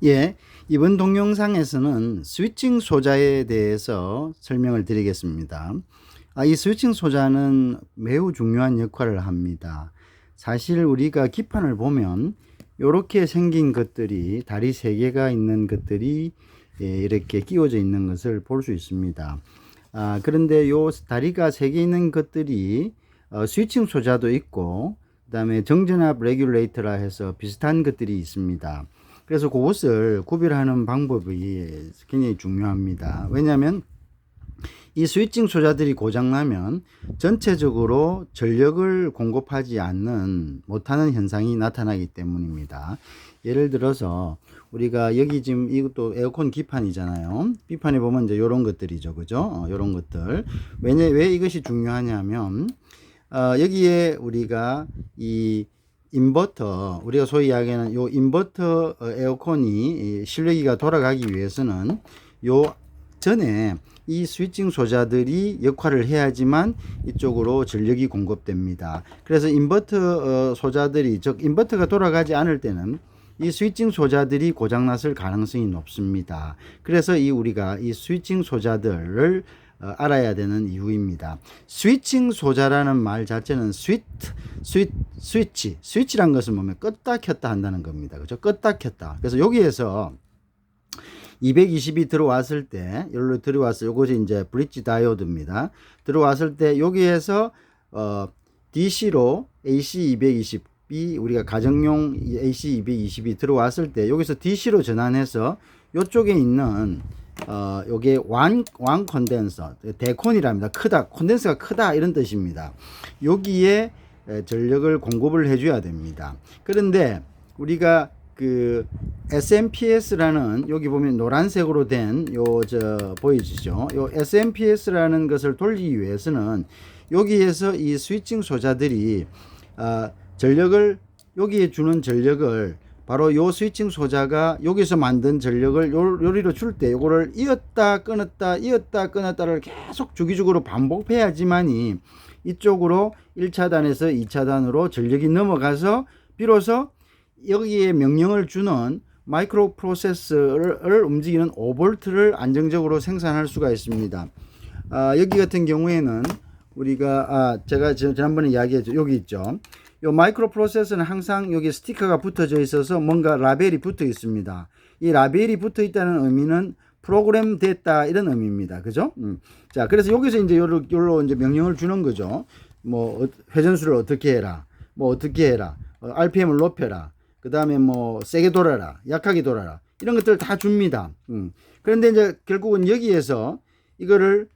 예, 이번 동영상에서는 스위칭 소자에 대해서 설명을 드리겠습니다. 이 스위칭 소자는 매우 중요한 역할을 합니다. 사실 우리가 기판을 보면 이렇게 생긴 것들이 다리 3개가 있는 것들이 이렇게 끼워져 있는 것을 볼 수 있습니다. 그런데 요 다리가 3개 있는 것들이 스위칭 소자도 있고 그 다음에 정전압 레귤레이터라 해서 비슷한 것들이 있습니다. 그래서 그것을 구별하는 방법이 굉장히 중요합니다. 왜냐하면 이 스위칭 소자들이 고장나면 전체적으로 전력을 공급하지 못하는 현상이 나타나기 때문입니다. 예를 들어서 우리가 여기 지금 이것도 에어컨 기판이잖아요. 기판에 보면 이제 이런 것들이죠. 그죠? 이런 것들. 왜 이것이 중요하냐면, 여기에 우리가 이 인버터, 우리가 소위 이야기하는 요 인버터 에어컨이 실외기가 돌아가기 위해서는 요 전에 이 스위칭 소자들이 역할을 해야지만 이쪽으로 전력이 공급됩니다. 그래서 인버터 소자들이, 즉 인버터가 돌아가지 않을 때는 이 스위칭 소자들이 고장났을 가능성이 높습니다. 그래서 우리가 이 스위칭 소자들을 알아야 되는 이유입니다. 스위칭 소자라는 말 자체는 스위치란 것은 뭐면 껐다 켰다 한다는 겁니다. 그죠? 껐다 켰다. 그래서 여기에서 220이 들어왔을 때, 여기로 들어왔어요. 이것이 이제 브릿지 다이오드입니다. 들어왔을 때 여기에서 DC로 AC 220이 우리가 가정용 AC 220이 들어왔을 때 여기서 DC로 전환해서 이쪽에 있는 요게 완 콘덴서, 대콘이랍니다. 크다, 콘덴서가 크다 이런 뜻입니다. 여기에 전력을 공급을 해줘야 됩니다. 그런데 우리가 그 SMPS라는, 여기 보면 노란색으로 된 보이시죠? 요 SMPS라는 것을 돌리기 위해서는 여기에서 이 스위칭 소자들이 전력을, 여기에 주는 전력을 바로 요 스위칭 소자가 여기서 만든 전력을 요리로 줄 때 요거를 이었다 끊었다를 계속 주기적으로 반복해야지만이 이쪽으로 1차단에서 2차단으로 전력이 넘어가서 비로소 여기에 명령을 주는 마이크로 프로세서를 움직이는 5V를 안정적으로 생산할 수가 있습니다. 여기 같은 경우에는 우리가 제가 지난번에 이야기했죠. 여기 있죠. 요 마이크로 프로세서는 항상 여기 스티커가 붙어져 있어서 뭔가 라벨이 붙어 있습니다. 이 라벨이 붙어 있다는 의미는 프로그램 됐다 이런 의미입니다. 그죠? 자, 그래서 여기서 이제 요로 이제 명령을 주는 거죠. 뭐 회전수를 어떻게 해라, 뭐 어떻게 해라, RPM을 높여라, 그 다음에 뭐 세게 돌아라, 약하게 돌아라, 이런 것들을 다 줍니다. 그런데 이제 결국은 여기에서 이거를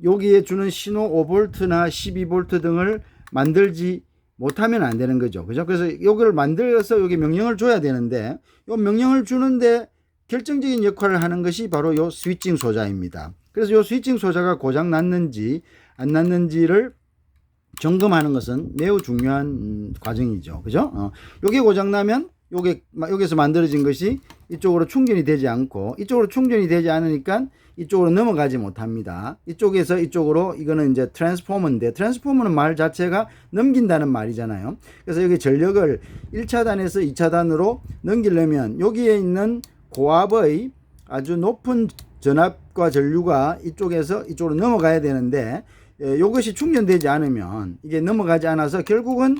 여기에 주는 신호 5V나 12V 등을 만들지 못하면 안 되는 거죠. 그죠? 그래서 이걸 만들어서 여기 명령을 줘야 되는데, 이 명령을 주는데 결정적인 역할을 하는 것이 바로 이 스위칭 소자입니다. 그래서 이 스위칭 소자가 고장 났는지 안 났는지를 점검하는 것은 매우 중요한 과정이죠. 그죠? 요게 고장 나면 여기서 만들어진 것이 이쪽으로 충전이 되지 않고, 이쪽으로 충전이 되지 않으니까 이쪽으로 넘어가지 못합니다. 이쪽에서 이쪽으로, 이거는 이제 트랜스포머인데, 트랜스포머는 말 자체가 넘긴다는 말이잖아요. 그래서 여기 전력을 1차단에서 2차단으로 넘기려면 여기에 있는 고압의 아주 높은 전압과 전류가 이쪽에서 이쪽으로 넘어가야 되는데, 이것이 충전되지 않으면 이게 넘어가지 않아서 결국은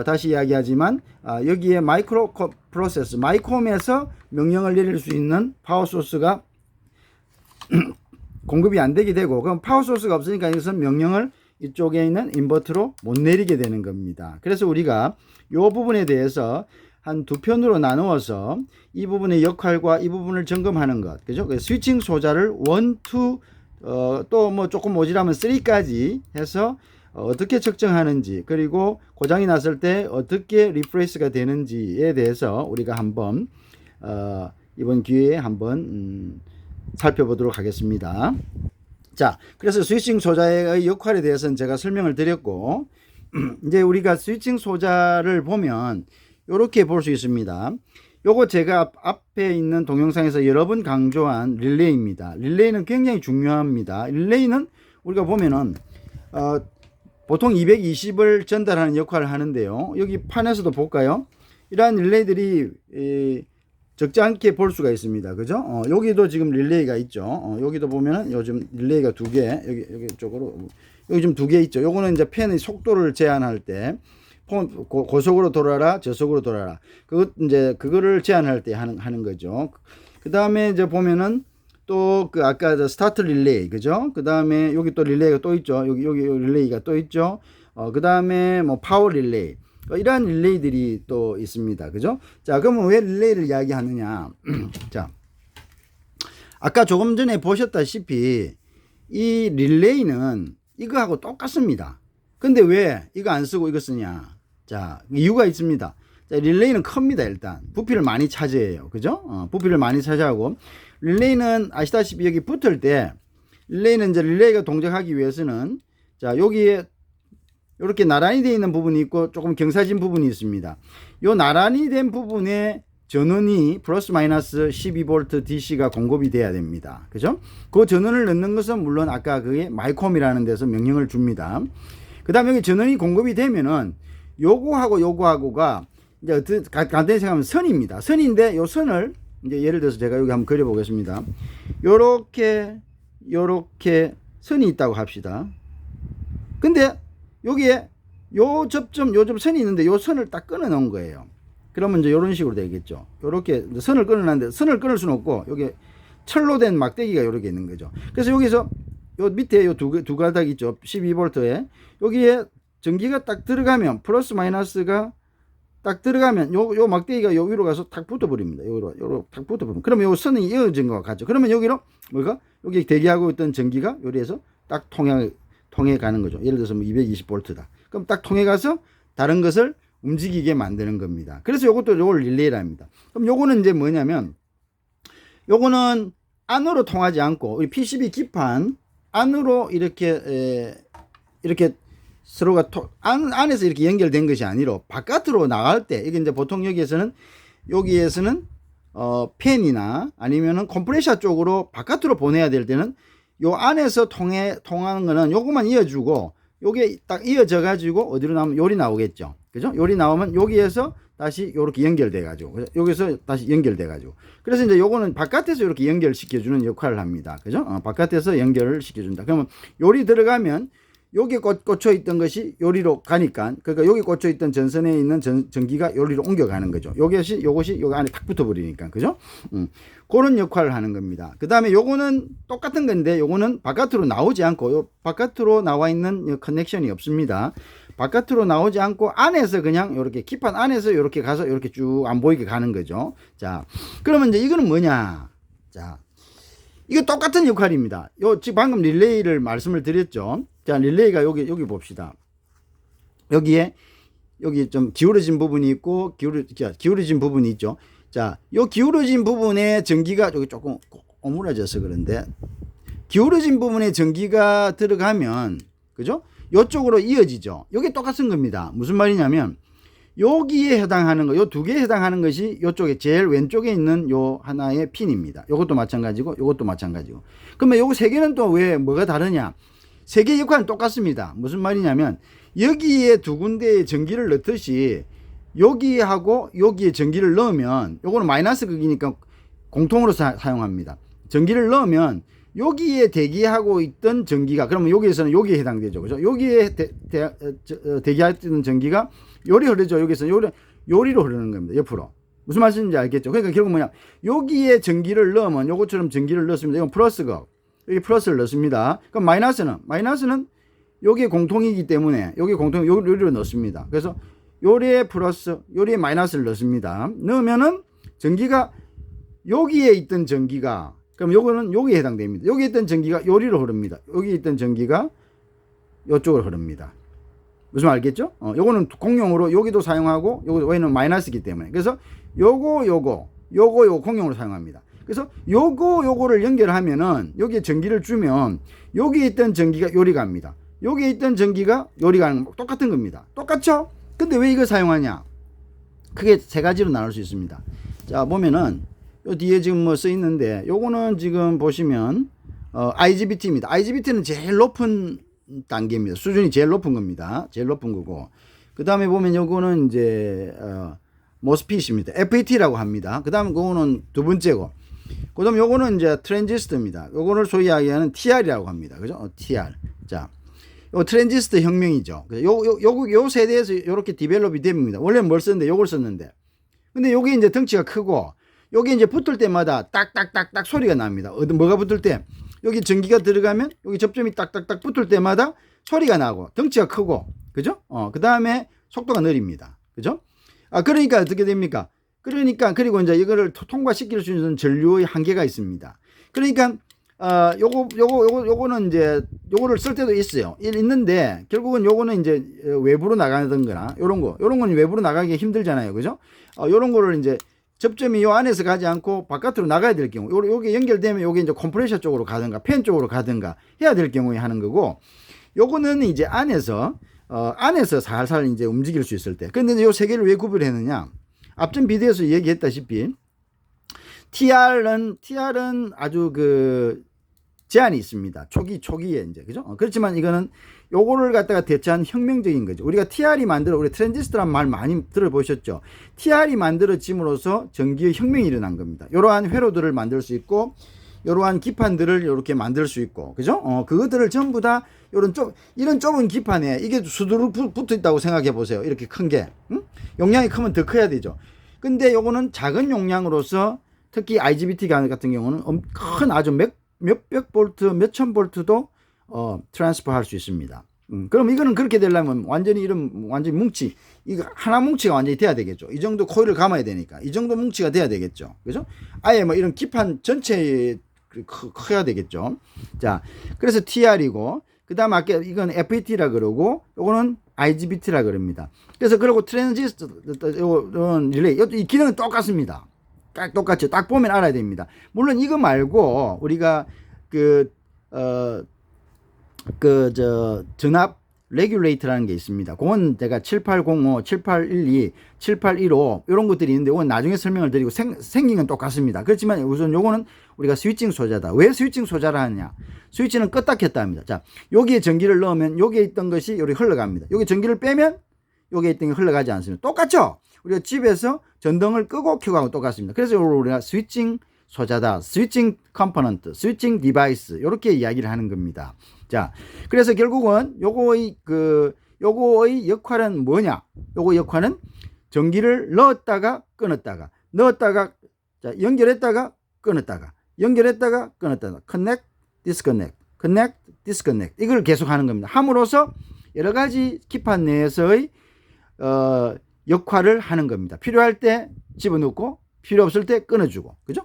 다시 이야기하지만 여기에 마이크로 프로세스, 마이콤에서 명령을 내릴 수 있는 파워 소스가 공급이 안 되게 되고, 그럼 파워 소스가 없으니까 이것은 명령을 이쪽에 있는 인버터로 못 내리게 되는 겁니다. 그래서 우리가 이 부분에 대해서 한 두 편으로 나누어서 이 부분의 역할과 이 부분을 점검하는 것, 그죠? 스위칭 소자를 1, 2, 또 뭐 조금 모자라면 3까지 해서 어떻게 측정하는지, 그리고 고장이 났을 때 어떻게 리프레시가 되는지에 대해서 우리가 한번 이번 기회에 한번 살펴보도록 하겠습니다. 자, 그래서 스위칭 소자의 역할에 대해서는 제가 설명을 드렸고, 이제 우리가 스위칭 소자를 보면 이렇게 볼 수 있습니다. 요거 제가 앞에 있는 동영상에서 여러 번 강조한 릴레이입니다. 릴레이는 굉장히 중요합니다. 릴레이는 우리가 보면은 보통 220을 전달하는 역할을 하는데요. 여기 판에서도 볼까요? 이러한 릴레이들이 적지 않게 볼 수가 있습니다. 그죠? 여기도 지금 릴레이가 있죠. 여기도 보면은 요즘 릴레이가 두 개, 여기 쪽으로, 여기 좀 두 개 있죠. 요거는 이제 펜의 속도를 제한할 때, 고속으로 돌아라, 저속으로 돌아라. 그거를 제한할 때 하는 거죠. 그 다음에 이제 보면은 또 그 아까 스타트 릴레이, 그죠? 그 다음에 여기 또 릴레이가 또 있죠. 여기 릴레이가 또 있죠. 그 다음에 뭐 파워 릴레이. 이러한 릴레이들이 또 있습니다. 그죠? 자, 그러면 왜 릴레이를 이야기하느냐? 자, 아까 조금 전에 보셨다시피 이 릴레이는 이거하고 똑같습니다. 근데 왜 이거 안 쓰고 이거 쓰냐? 자, 이유가 있습니다. 자, 릴레이는 큽니다. 일단 부피를 많이 차지해요. 그죠? 부피를 많이 차지하고, 릴레이는 아시다시피 여기 붙을 때, 릴레이는 이제 릴레이가 동작하기 위해서는, 자, 여기에 이렇게 나란히 되어 있는 부분이 있고 조금 경사진 부분이 있습니다. 요 나란히 된 부분에 전원이 플러스 마이너스 12V DC가 공급이 돼야 됩니다. 그죠? 그 전원을 넣는 것은 물론 아까 그게 마이콤이라는 데서 명령을 줍니다. 그 다음에 여기 전원이 공급이 되면은 요거하고가 이제 간단히 생각하면 선입니다. 선인데 요 선을 이제 예를 들어서 제가 여기 한번 그려 보겠습니다. 요렇게 선이 있다고 합시다. 근데 여기에 요 접점 선이 있는데 요 선을 딱 끊어 놓은 거예요. 그러면 이제 이런 식으로 되겠죠. 요렇게 선을 끊어놨는데, 선을 끊을 수는 없고 여기 철로 된 막대기가 요렇게 있는 거죠. 그래서 여기서 요 밑에 요 두 가닥 있죠. 12V에 여기에 전기가 딱 들어가면, 플러스 마이너스가 딱 들어가면 요 막대기가 요 위로 가서 탁 붙어 버립니다. 요로 탁 붙어 버립니다. 그러면 요 선이 이어진 것 같죠. 그러면 여기로 여기 대기하고 있던 전기가 요리에서 딱 통해 가는 거죠. 예를 들어서 뭐 220V다. 그럼 딱 통해 가서 다른 것을 움직이게 만드는 겁니다. 그래서 요걸 릴레이랍니다. 그럼 요거는 이제 뭐냐면, 요거는 안으로 통하지 않고 우리 PCB 기판 안으로 이렇게 서로가 안에서 이렇게 연결된 것이 아니라 바깥으로 나갈 때, 이게 이제 보통 여기에서는 팬이나 아니면은 컴프레셔 쪽으로 바깥으로 보내야 될 때는 요 안에서 통하는 거는 요것만 이어주고, 요게 딱 이어져 가지고 어디로 나오면 요리 나오겠죠. 그죠? 요리 나오면 여기에서 다시 요렇게 연결돼 가지고, 여기서 다시 연결돼 가지고, 그래서 이제 요거는 바깥에서 이렇게 연결시켜 주는 역할을 합니다. 그죠? 바깥에서 연결을 시켜 준다. 그러면 요리 들어가면 여기 꽂혀 있던 것이 요리로 가니까, 그러니까 여기 꽂혀 있던 전선에 있는 전기가 요리로 옮겨가는 거죠. 요것이 여기 안에 탁 붙어 버리니까. 그죠? 그런 역할을 하는 겁니다. 그 다음에 요거는 똑같은 건데, 요거는 바깥으로 나오지 않고, 요 바깥으로 나와 있는 커넥션이 없습니다. 바깥으로 나오지 않고 안에서 그냥 요렇게 기판 안에서 요렇게 가서 요렇게 쭉 안 보이게 가는 거죠. 자, 그러면 이제 이거는 뭐냐? 자, 이거 똑같은 역할입니다. 지금 방금 릴레이를 말씀을 드렸죠. 자, 릴레이가 여기 봅시다. 여기 좀 기울어진 부분이 있고, 기울어진 부분이 있죠. 자, 요 기울어진 부분에 전기가, 여기 조금 오므라져서 그런데, 기울어진 부분에 전기가 들어가면, 그죠? 요쪽으로 이어지죠. 요게 똑같은 겁니다. 무슨 말이냐면, 여기에 해당하는 거, 요 두 개에 해당하는 것이 요쪽에 제일 왼쪽에 있는 요 하나의 핀입니다. 요것도 마찬가지고, 요것도 마찬가지고. 그러면 요거 세 개는 또 왜 뭐가 다르냐? 세 개의 역할은 똑같습니다. 무슨 말이냐면, 여기에 두 군데에 전기를 넣듯이 여기하고 여기에 전기를 넣으면, 요거는 마이너스 극이니까 공통으로 사용합니다. 전기를 넣으면 여기에 대기하고 있던 전기가, 그러면 여기에서는 여기에 해당되죠. 그죠? 여기에 대기하던 전기가 요리 흐르죠. 여기서 요리로 흐르는 겁니다. 옆으로. 무슨 말씀인지 알겠죠? 그러니까 결국 뭐냐? 여기에 전기를 넣으면, 요것처럼 전기를 넣습니다. 이건 플러스가, 여기 플러스를 넣습니다. 그럼 마이너스는 여기에 공통이기 때문에 요리로 넣습니다. 그래서 요리에 플러스, 요리에 마이너스를 넣습니다. 넣으면은 전기가, 여기에 있던 전기가, 그럼 요거는 여기에 해당됩니다. 여기에 있던 전기가 요리로 흐릅니다. 여기에 있던 전기가 요쪽으로 흐릅니다. 무슨 말 알겠죠? 요거는 공용으로 여기도 사용하고, 왜냐면 마이너스이기 때문에. 그래서 요거 공용으로 사용합니다. 그래서 요거를 연결하면은, 여기에 전기를 주면 여기에 있던 전기가 요리 갑니다. 여기에 있던 전기가 요리 가는 거 똑같은 겁니다. 똑같죠? 근데 왜 이걸 사용하냐? 크게 세 가지로 나눌 수 있습니다. 자, 보면은 요 뒤에 지금 뭐 써 있는데, 요거는 지금 보시면 IGBT입니다. IGBT는 제일 높은 단계입니다. 수준이 제일 높은 겁니다. 제일 높은 거고, 그 다음에 보면 요거는 이제 모스핏입니다. FET라고 합니다. 그 다음 그거는 두 번째고, 그 다음 요거는 이제 트랜지스터입니다. 요거를 소위 이야기하는 TR이라고 합니다. 그죠? TR. 자, 요 트랜지스터 혁명이죠. 요 세대에서 요렇게 디벨롭이 됩니다. 원래는 뭘 썼는데 요걸 썼는데. 근데 요게 이제 덩치가 크고, 요게 이제 붙을 때마다 딱딱딱딱 소리가 납니다. 뭐가 붙을 때? 여기 전기가 들어가면 여기 접점이 딱딱딱 붙을 때마다 소리가 나고, 덩치가 크고, 그죠? 그 다음에 속도가 느립니다. 그죠? 그러니까 어떻게 됩니까? 그러니까, 그리고 이제 이거를 통과시킬 수 있는 전류의 한계가 있습니다. 그러니까, 요거는 이제, 요거를 쓸 때도 있어요. 있는데, 결국은 요거는 이제 외부로 나가는 거나, 요런 건 외부로 나가기 힘들잖아요. 그죠? 요런 거를 이제 접점이 요 안에서 가지 않고 바깥으로 나가야 될 경우, 요게 연결되면 요게 이제 컴프레셔 쪽으로 가든가, 팬 쪽으로 가든가 해야 될 경우에 하는 거고, 요거는 이제 안에서 살살 이제 움직일 수 있을 때. 근데 요 세 개를 왜 구별했느냐? 앞전 비디오에서 얘기했다시피, TR은 아주 제한이 있습니다. 초기에 이제, 그죠? 그렇지만 이거는 요거를 갖다가 대체한 혁명적인 거죠. 우리 트랜지스터란 말 많이 들어보셨죠? TR이 만들어짐으로써 전기의 혁명이 일어난 겁니다. 이러한 회로들을 만들 수 있고, 이러한 기판들을 이렇게 만들 수 있고, 그죠? 그것들을 전부 다 이런 좁은 기판에 이게 수두룩 붙어 있다고 생각해 보세요. 이렇게 큰 게. 응? 용량이 크면 더 커야 되죠. 근데 요거는 작은 용량으로서, 특히 IGBT 같은 경우는 큰 아주 몇백 볼트, 몇천 볼트도 트랜스퍼 할 수 있습니다. 그럼 이거는 그렇게 되려면 완전히 이거 하나 뭉치가 완전히 돼야 되겠죠. 이 정도 코일을 감아야 되니까. 이 정도 뭉치가 돼야 되겠죠. 그죠? 아예 뭐 이런 기판 전체에 커야 되겠죠. 자, 그래서 TR이고, 그 다음 아까 이건 FET라 그러고, 요거는 IGBT라 그럽니다. 그래서 그리고 트랜지스터, 이런 릴레이, 이 기능은 똑같습니다. 똑같죠. 딱 보면 알아야 됩니다. 물론 이거 말고 우리가 전압 레귤레이터라는 게 있습니다. 그건 제가 7805, 7812, 7815 이런 것들이 있는데, 그건 나중에 설명을 드리고, 생긴 건 똑같습니다. 그렇지만 우선 요거는 우리가 스위칭 소자다. 왜 스위칭 소자라 하느냐? 스위치는 껐다 켰다 합니다. 자, 여기에 전기를 넣으면 여기에 있던 것이 여기 흘러갑니다. 여기 전기를 빼면 여기에 있던 게 흘러가지 않습니다. 똑같죠? 우리가 집에서 전등을 끄고 켜고 하고 똑같습니다. 그래서 우리가 스위칭 소자다, 스위칭 컴포넌트, 스위칭 디바이스, 이렇게 이야기를 하는 겁니다. 자, 그래서 결국은 요거의 역할은 뭐냐? 요거 역할은 전기를 넣었다가 끊었다가, 자, 연결했다가 끊었다가, connect, disconnect, 이걸 계속 하는 겁니다. 함으로써 여러 가지 기판 내에서의 역할을 하는 겁니다. 필요할 때 집어넣고, 필요 없을 때 끊어주고, 그죠?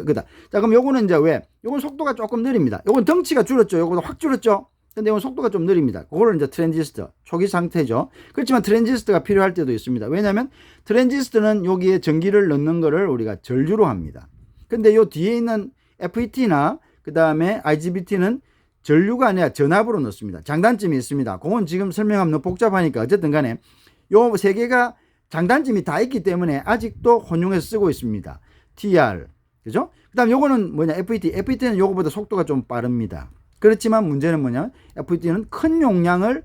그다. 자, 그럼 요거는 이제 요건 속도가 조금 느립니다. 요건 덩치가 줄었죠. 요거는 확 줄었죠. 근데 이건 속도가 좀 느립니다. 그거를 이제 트랜지스터, 초기 상태죠. 그렇지만 트랜지스터가 필요할 때도 있습니다. 왜냐하면 트랜지스터는 여기에 전기를 넣는 거를 우리가 전류로 합니다. 근데 요 뒤에 있는 FET나 그 다음에 IGBT는 전류가 아니라 전압으로 넣습니다. 장단점이 있습니다. 그건 지금 설명하면 너무 복잡하니까 어쨌든 간에 요 세 개가 장단점이 다 있기 때문에 아직도 혼용해서 쓰고 있습니다. TR, 그죠? 그 다음 요거는 뭐냐? FET는 요거보다 속도가 좀 빠릅니다. 그렇지만 문제는 뭐냐? FET는 큰 용량을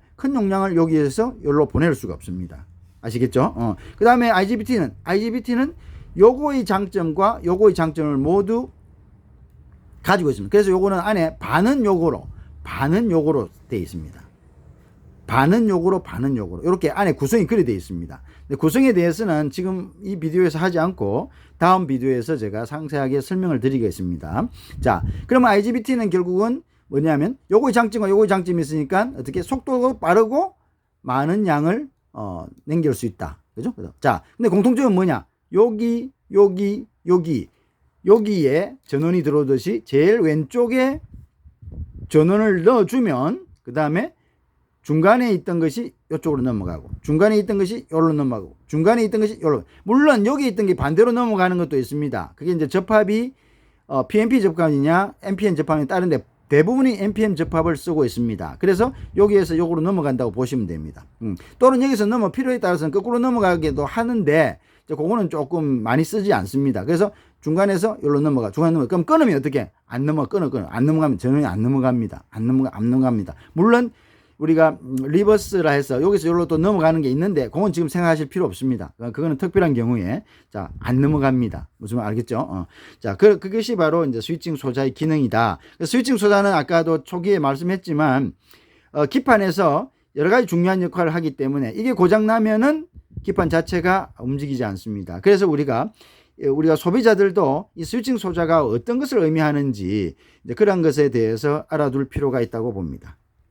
여기에서 여기로 보낼 수가 없습니다. 아시겠죠? 그 다음에 IGBT는 요거의 장점과 요거의 장점을 모두 가지고 있습니다. 그래서 요거는 안에 반은 요거로 되어 있습니다. 반은 요거로 이렇게 안에 구성이 그리 되어 있습니다. 근데 구성에 대해서는 지금 이 비디오에서 하지 않고 다음 비디오에서 제가 상세하게 설명을 드리겠습니다. 자, 그러면 IGBT는 결국은 뭐냐면 요거의 장점과 요거의 장점이 있으니까 어떻게 속도가 빠르고 많은 양을 남길 수 있다. 그죠? 자, 근데 공통점은 뭐냐? 여기에 전원이 들어오듯이 제일 왼쪽에 전원을 넣어주면 그 다음에 중간에 있던 것이 이쪽으로 넘어가고, 중간에 있던 것이 여기로 넘어가고, 중간에 있던 것이 여기로. 물론 여기 있던 게 반대로 넘어가는 것도 있습니다. 그게 이제 접합이 PNP 접합이냐 NPN 접합이 다른데 대부분이 NPN 접합을 쓰고 있습니다. 그래서 여기에서 여기로 넘어간다고 보시면 됩니다. 또는 여기서 필요에 따라서는 거꾸로 넘어가기도 하는데 그거는 조금 많이 쓰지 않습니다. 그래서 중간에서 여기로 넘어가. 그럼 끊으면 어떻게? 안 넘어가면 전원이 안 넘어갑니다. 안 넘어갑니다. 물론 우리가 리버스라 해서 여기서 여기로 또 넘어가는 게 있는데 그건 지금 생각하실 필요 없습니다. 그거는 특별한 경우에 자, 안 넘어갑니다. 무슨 말 알겠죠? 자, 그것이 바로 이제 스위칭 소자의 기능이다. 스위칭 소자는 아까도 초기에 말씀했지만 기판에서 여러 가지 중요한 역할을 하기 때문에 이게 고장 나면은 기판 자체가 움직이지 않습니다. 그래서 우리가 소비자들도 이 스위칭 소자가 어떤 것을 의미하는지 이제 그런 것에 대해서 알아둘 필요가 있다고 봅니다.